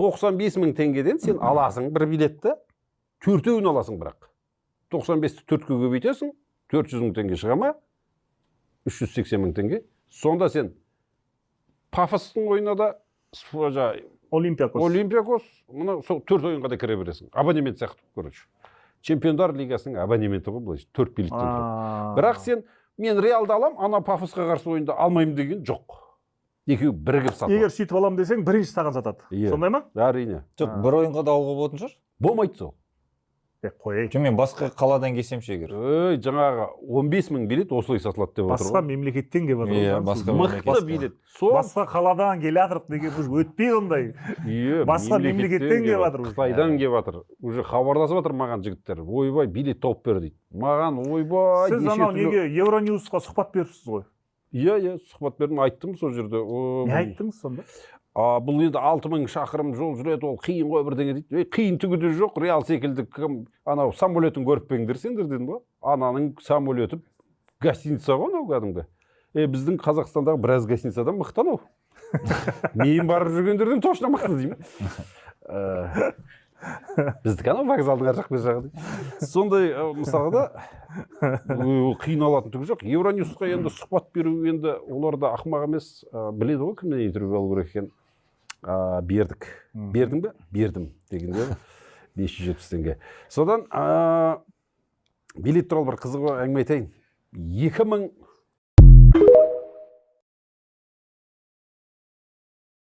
95.000 теңгеден сен аласың бір билетті, төртеуін аласың бірақ. 95-ті 4-ке көбейтесің, 400.000 теңге шыға ма? 380.000 теңге. Сонда сен Пафостың ойына да Олимпиакос, мұны сол 4 ойынға да кіре бересің. Абонемент сияқты, короче. Чемпиондар лигасының абонементі ғой, былай 4 билеттен тұрады. Бірақ сен мен Реалды алам, ана Пафосқа қарсы ойында алмаймын деген жоқ. Екеуі бірігіп сатады. Егер сөйтіп алам десең, бірінші саған сатады. Сондай ма? Әрине. Жоқ, бір ойынға да алуға болатын шығар. Болмайды сол. Қой. Мен басқа қаладан келсем ше егер. Жаңағы 15.000 билет осылай сатылады деп отыр. Басқа мемлекеттен келіп отыр. Иә, басқа мықты билет. Басқа қаладан келіп жатыр деген өтпей ондай. Басқа мемлекеттен келіп жатыр. Қытайдан келіп жатыр. Уже хабарласып жатыр маған жігіттер. Ойбай, билет тауып бер дейді. Маған ойбай. Сіз анау неге Евроньюсқа сұхбат беріпсіз ғой? Иә, сұхбат бердім, айттым сол жерде. Не айттыңыз сонда? Бұл енді 6.000 шақырым жол жүреді, ол қиын ғой бірдеңе дейді. Қиын түгі де жоқ, Реал секілді анау самолетін көріп пеңдер сендер дедім ба? Ананың самолеті гостиница ғой анау кәдімгі. Біздің Қазақстандағы біраз гостиницадан мықты анау. Мен барып жүргендерден точно мықты деймін. Біздікі анау вокзалдың ар жақ бер жағы дейді. Сондай мысалға да қиын алатын түгі жоқ. Евроньюсқа енді сұхбат беру енді олар да ақымақ емес, біледі ғой кімнен интервью алу керек екен. Бердік. Бердің бе? Бердім дегенде 570 теңге. Содан билет туралы бір қызық әңгіме айтайын.